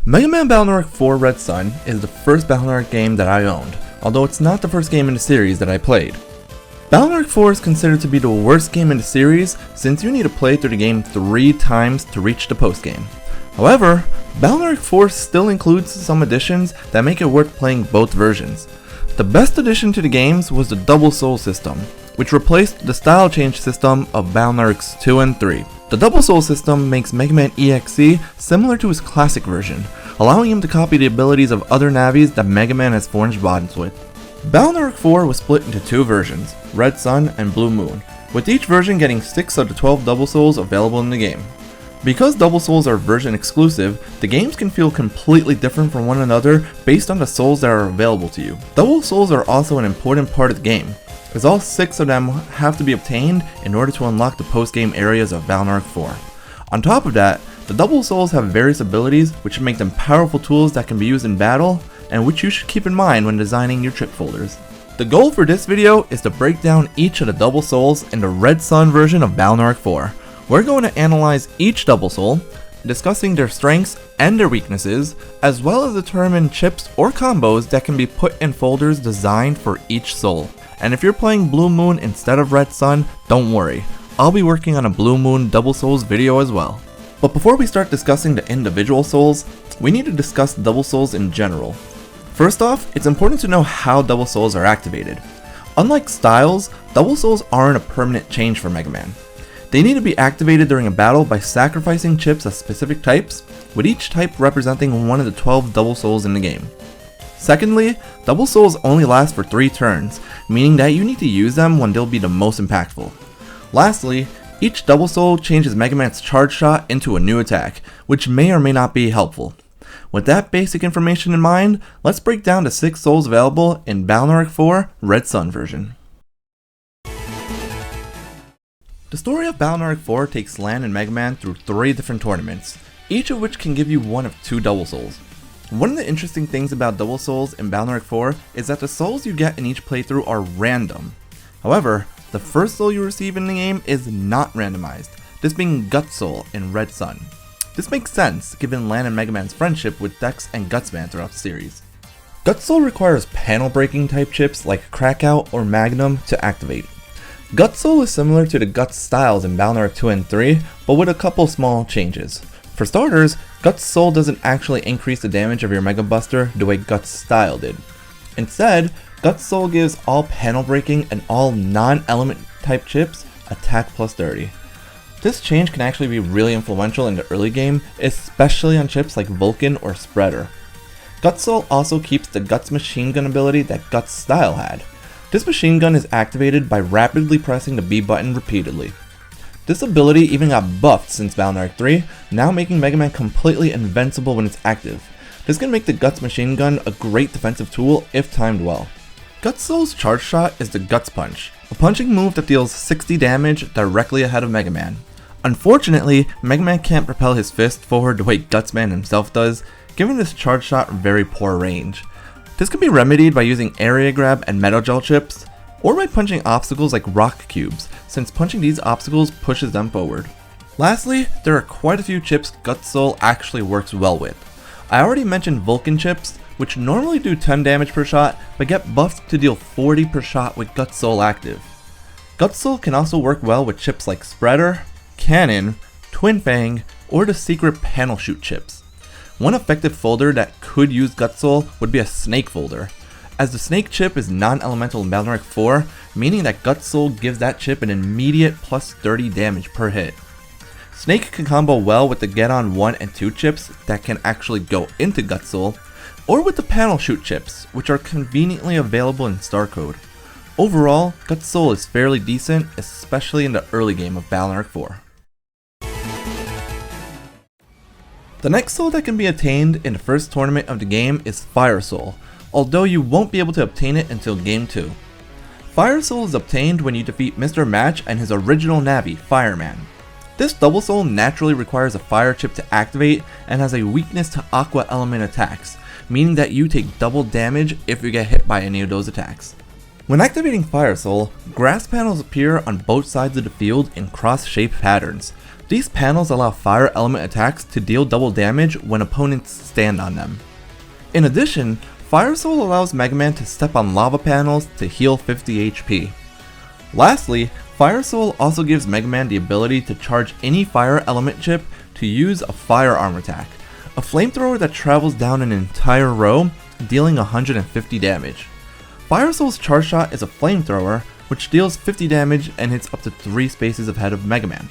Mega Man Battle Network 4 Red Sun is the first Battle Network game that I owned, although it's not the first game in the series that I played. Battle Network 4 is considered to be the worst game in the series since you need to play through the game 3 times to reach the post-game. However, Battle Network 4 still includes some additions that make it worth playing both versions. The best addition to the games was the Double Soul system, which replaced the style change system of Battle Networks 2 and 3. The Double Soul system makes Mega Man EXE similar to his classic version, allowing him to copy the abilities of other Navis that Mega Man has forged bonds with. Battle Network 4 was split into 2 versions, Red Sun and Blue Moon, with each version getting 6 of the 12 Double Souls available in the game. Because Double Souls are version exclusive, the games can feel completely different from one another based on the souls that are available to you. Double Souls are also an important part of the game, as all 6 of them have to be obtained in order to unlock the post-game areas of Battle Network 4. On top of that, the Double Souls have various abilities which make them powerful tools that can be used in battle, and which you should keep in mind when designing your chip folders. The goal for this video is to break down each of the Double Souls in the Red Sun version of Battle Network 4. We're going to analyze each Double Soul, discussing their strengths and their weaknesses, as well as determine chips or combos that can be put in folders designed for each soul. And if you're playing Blue Moon instead of Red Sun, don't worry, I'll be working on a Blue Moon Double Souls video as well. But before we start discussing the individual souls, we need to discuss Double Souls in general. First off, it's important to know how Double Souls are activated. Unlike styles, Double Souls aren't a permanent change for Mega Man. They need to be activated during a battle by sacrificing chips of specific types, with each type representing one of the 12 Double Souls in the game. Secondly, Double Souls only last for 3 turns, meaning that you need to use them when they'll be the most impactful. Lastly, each Double Soul changes Mega Man's charge shot into a new attack, which may or may not be helpful. With that basic information in mind, let's break down the 6 souls available in Battle Network 4 Red Sun version. The story of Battle Network 4 takes Lan and Mega Man through 3 different tournaments, each of which can give you one of 2 Double Souls. One of the interesting things about Double Souls in Battle Network 4 is that the souls you get in each playthrough are random. However, the first soul you receive in the game is not randomized, this being Gut Soul in Red Sun. This makes sense given Lan and Mega Man's friendship with Dex and Gutsman throughout the series. Gut Soul requires panel breaking type chips like Crackout or Magnum to activate. Gut Soul is similar to the Guts styles in Battle Network 2 and 3, but with a couple small changes. For starters, Guts Soul doesn't actually increase the damage of your Mega Buster the way Guts style did. Instead, Guts Soul gives all panel breaking and all non-element type chips attack plus 30. This change can actually be really influential in the early game, especially on chips like Vulcan or Spreader. Guts Soul also keeps the Guts machine gun ability that Guts style had. This machine gun is activated by rapidly pressing the B button repeatedly. This ability even got buffed since Battle Network 3, now making Mega Man completely invincible when it's active. This can make the Guts machine gun a great defensive tool if timed well. Guts Soul's charge shot is the Guts Punch, a punching move that deals 60 damage directly ahead of Mega Man. Unfortunately, Mega Man can't propel his fist forward the way Gutsman himself does, giving this charge shot very poor range. This can be remedied by using area grab and metal gel chips, or by punching obstacles like rock cubes, since punching these obstacles pushes them forward. Lastly, there are quite a few chips Guts Soul actually works well with. I already mentioned Vulcan chips, which normally do 10 damage per shot, but get buffed to deal 40 per shot with Guts Soul active. Guts Soul can also work well with chips like Spreader, Cannon, Twin Fang, or the secret panel shoot chips. One effective folder that could use Guts Soul would be a Snake folder, as the Snake chip is non-elemental in Battle Network 4, meaning that Guts Soul gives that chip an immediate plus 30 damage per hit. Snake can combo well with the Get On 1 and 2 chips that can actually go into Guts Soul, or with the panel shoot chips, which are conveniently available in Star Code. Overall, Guts Soul is fairly decent, especially in the early game of Battle Network 4. The next soul that can be attained in the first tournament of the game is Fire Soul, although you won't be able to obtain it until Game 2. Fire Soul is obtained when you defeat Mr. Match and his original Navi, Fireman. This Double Soul naturally requires a fire chip to activate and has a weakness to aqua element attacks, meaning that you take double damage if you get hit by any of those attacks. When activating Fire Soul, grass panels appear on both sides of the field in cross-shaped patterns. These panels allow fire element attacks to deal double damage when opponents stand on them. In addition, Fire Soul allows Mega Man to step on lava panels to heal 50 HP. Lastly, Fire Soul also gives Mega Man the ability to charge any fire element chip to use a firearm attack, a flamethrower that travels down an entire row, dealing 150 damage. Fire Soul's charge shot is a flamethrower, which deals 50 damage and hits up to 3 spaces ahead of Mega Man.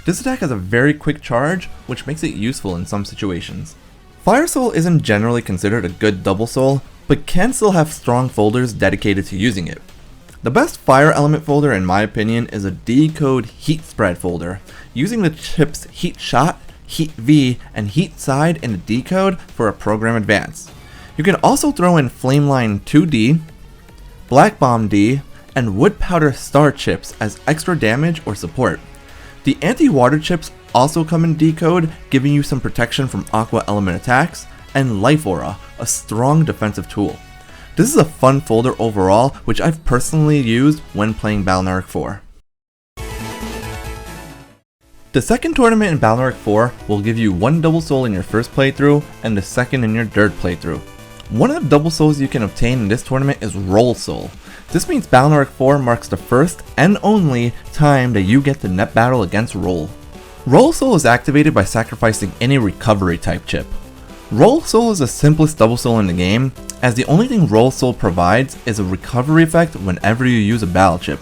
This attack has a very quick charge, which makes it useful in some situations. Fire Soul isn't generally considered a good double soul, but can still have strong folders dedicated to using it. The best fire element folder in my opinion is a decode heat spread folder, using the chips Heat Shot, Heat V, and Heat Side in the decode for a program advance. You can also throw in Flameline 2D, Black Bomb D, and Wood Powder Star chips as extra damage or support. The anti-water chips also come in decode, giving you some protection from aqua element attacks, and Life Aura, a strong defensive tool. This is a fun folder overall, which I've personally used when playing Battle 4. The second tournament in Battle 4 will give you one double soul in your first playthrough and the second in your third playthrough. One of the double souls you can obtain in this tournament is Roll Soul. This means Battle 4 marks the first and only time that you get to net battle against Roll. Roll Soul is activated by sacrificing any recovery type chip. Roll Soul is the simplest double soul in the game, as the only thing Roll Soul provides is a recovery effect whenever you use a battle chip.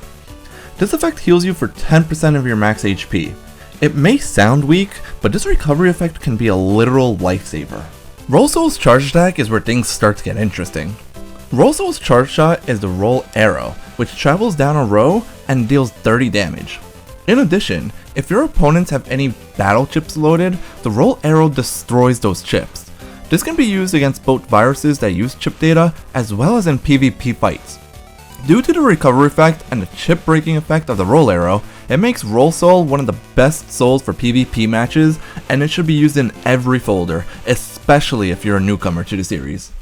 This effect heals you for 10% of your max HP. It may sound weak, but this recovery effect can be a literal lifesaver. Roll Soul's charge attack is where things start to get interesting. Roll Soul's charge shot is the Roll Arrow, which travels down a row and deals 30 damage. In addition, if your opponents have any battle chips loaded, the Roll Arrow destroys those chips. This can be used against both viruses that use chip data, as well as in PvP fights. Due to the recovery effect and the chip breaking effect of the Roll Arrow, it makes Roll Soul one of the best souls for PvP matches, and it should be used in every folder, especially if you're a newcomer to the series.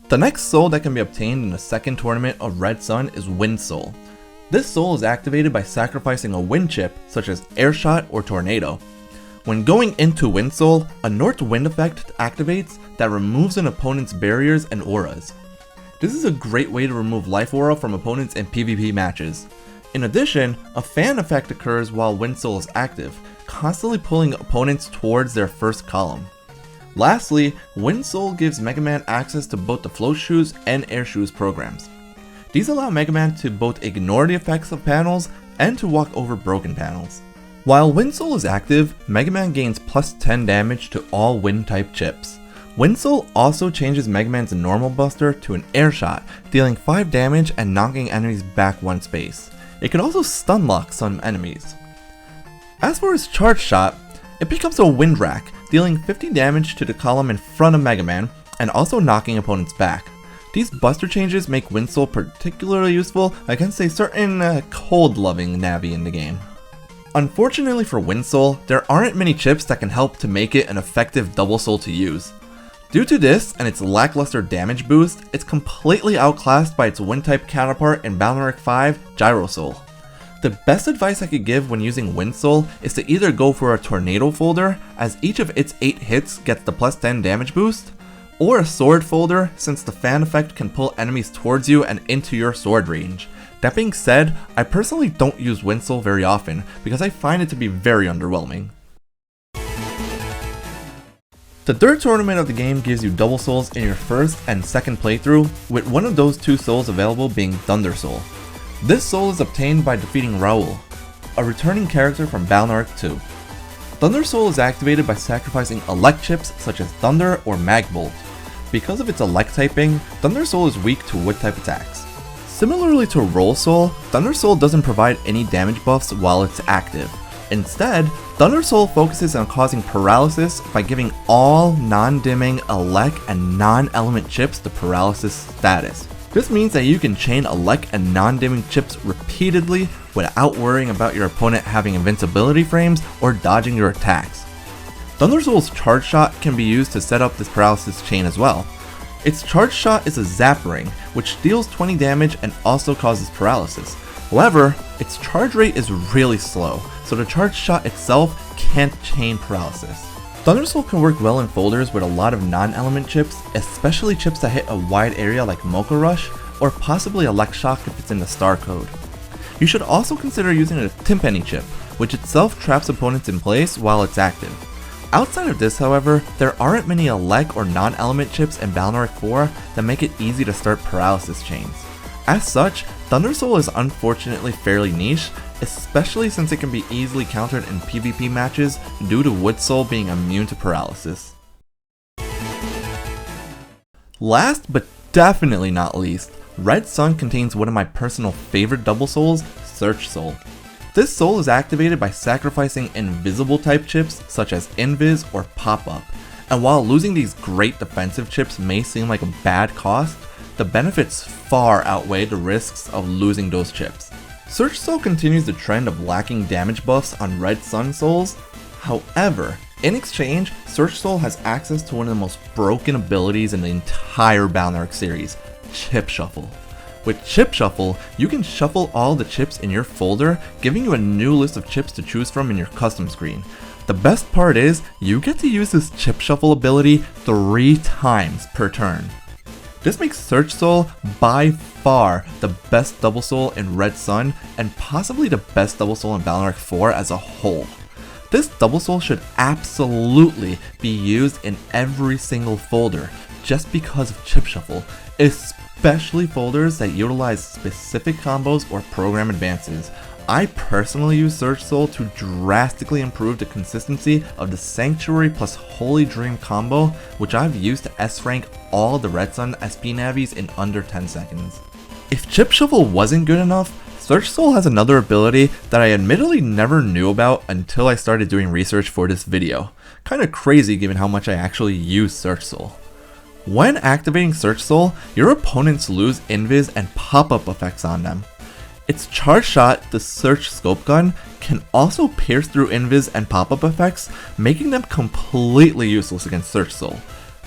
The next soul that can be obtained in the second tournament of Red Sun is Wind Soul. This soul is activated by sacrificing a wind chip such as Air Shot or Tornado. When going into Wind Soul, a North Wind effect activates that removes an opponent's barriers and auras. This is a great way to remove life aura from opponents in PvP matches. In addition, a fan effect occurs while Wind Soul is active, constantly pulling opponents towards their first column. Lastly, Wind Soul gives Mega Man access to both the Float Shoes and Air Shoes programs. These allow Mega Man to both ignore the effects of panels and to walk over broken panels. While Wind Soul is active, Mega Man gains plus 10 damage to all wind type chips. Wind Soul also changes Mega Man's normal buster to an Air Shot, dealing 5 damage and knocking enemies back 1 space. It can also stun lock some enemies. As for his charge shot, it becomes a Wind Rack, dealing 50 damage to the column in front of Mega Man and also knocking opponents back. These buster changes make Wind Soul particularly useful against a certain cold-loving Navi in the game. Unfortunately for Wind Soul, there aren't many chips that can help to make it an effective double soul to use. Due to this and its lackluster damage boost, it's completely outclassed by its wind type counterpart in Battle 5, Gyro Soul. The best advice I could give when using Wind Soul is to either go for a Tornado folder, as each of its 8 hits gets the plus 10 damage boost, or a Sword folder, since the fan effect can pull enemies towards you and into your sword range. That being said, I personally don't use Wind Soul very often because I find it to be very underwhelming. The third tournament of the game gives you double souls in your first and second playthrough, with one of those 2 souls available being Thunder Soul. This soul is obtained by defeating Raoul, a returning character from Battle 2. Thunder Soul is activated by sacrificing elect chips such as Thunder or Mag Bolt. Because of its elect typing, Thunder Soul is weak to wood type attacks. Similarly to Roll Soul, Thunder Soul doesn't provide any damage buffs while it's active. Instead, Thunder Soul focuses on causing paralysis by giving all non-dimming elect and non-element chips the paralysis status. This means that you can chain elect and non-dimming chips repeatedly without worrying about your opponent having invincibility frames or dodging your attacks. Thunder Soul's charge shot can be used to set up this paralysis chain as well. Its charge shot is a zap ring, which deals 20 damage and also causes paralysis. However, its charge rate is really slow, so the charge shot itself can't chain paralysis. Thunder Soul can work well in folders with a lot of non-element chips, especially chips that hit a wide area like Mocha Rush, or possibly Elect Shock if it's in the star code. You should also consider using a Timpani chip, which itself traps opponents in place while it's active. Outside of this, however, there aren't many Elect or non-element chips in Balnark 4 that make it easy to start paralysis chains. As such, Thunder Soul is unfortunately fairly niche, especially since it can be easily countered in PvP matches due to Wood Soul being immune to paralysis. Last but definitely not least, Red Sun contains one of my personal favorite double souls, Search Soul. This soul is activated by sacrificing invisible type chips such as Invis or Pop Up, and while losing these great defensive chips may seem like a bad cost, the benefits far outweigh the risks of losing those chips. Search Soul continues the trend of lacking damage buffs on Red Sun souls. However, in exchange, Search Soul has access to one of the most broken abilities in the entire Balnark series, Chip Shuffle. With Chip Shuffle, you can shuffle all the chips in your folder, giving you a new list of chips to choose from in your custom screen. The best part is, you get to use this Chip Shuffle ability 3 times per turn. This makes Search Soul by far the best double soul in Red Sun, and possibly the best double soul in Balnark 4 as a whole. This double soul should absolutely be used in every single folder, just because of Chip Shuffle, especially folders that utilize specific combos or program advances. I personally use Search Soul to drastically improve the consistency of the Sanctuary plus Holy Dream combo, which I've used to S-rank all the Red Sun SP Navis in under 10 seconds. If Chip Shuffle wasn't good enough, Search Soul has another ability that I admittedly never knew about until I started doing research for this video. Kinda crazy given how much I actually use Search Soul. When activating Search Soul, your opponents lose Invis and pop-up effects on them. Its charge shot, the Search Scope Gun, can also pierce through Invis and pop-up effects, making them completely useless against Search Soul.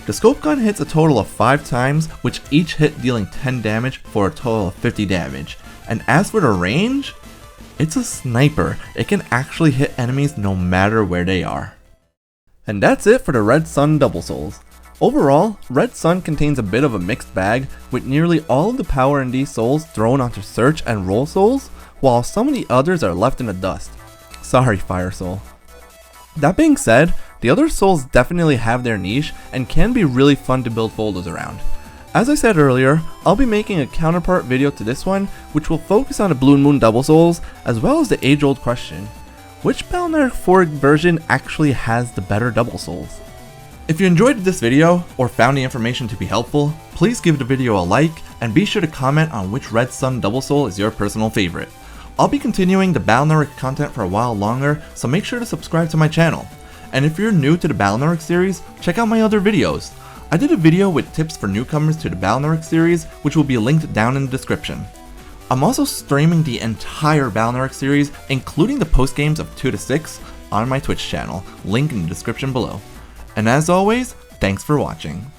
The Scope Gun hits a total of 5 times, which each hit dealing 10 damage for a total of 50 damage. And as for the range, it's a sniper. It can actually hit enemies no matter where they are. And that's it for the Red Sun Double Souls. Overall, Red Sun contains a bit of a mixed bag, with nearly all of the power in these souls thrown onto Search and Roll souls, while some of the others are left in the dust. Sorry, Fire Soul. That being said, the other souls definitely have their niche and can be really fun to build folders around. As I said earlier, I'll be making a counterpart video to this one, which will focus on the Blue Moon Double Souls, as well as the age-old question: which Balnark 4 version actually has the better Double Souls? If you enjoyed this video, or found the information to be helpful, please give the video a like, and be sure to comment on which Red Sun Double Soul is your personal favorite. I'll be continuing the Balnark content for a while longer, so make sure to subscribe to my channel. And if you're new to the Balnark series, check out my other videos. I did a video with tips for newcomers to the Balnark series, which will be linked down in the description. I'm also streaming the entire Balnark series, including the post-games of 2 to 6, on my Twitch channel, link in the description below. And as always, thanks for watching.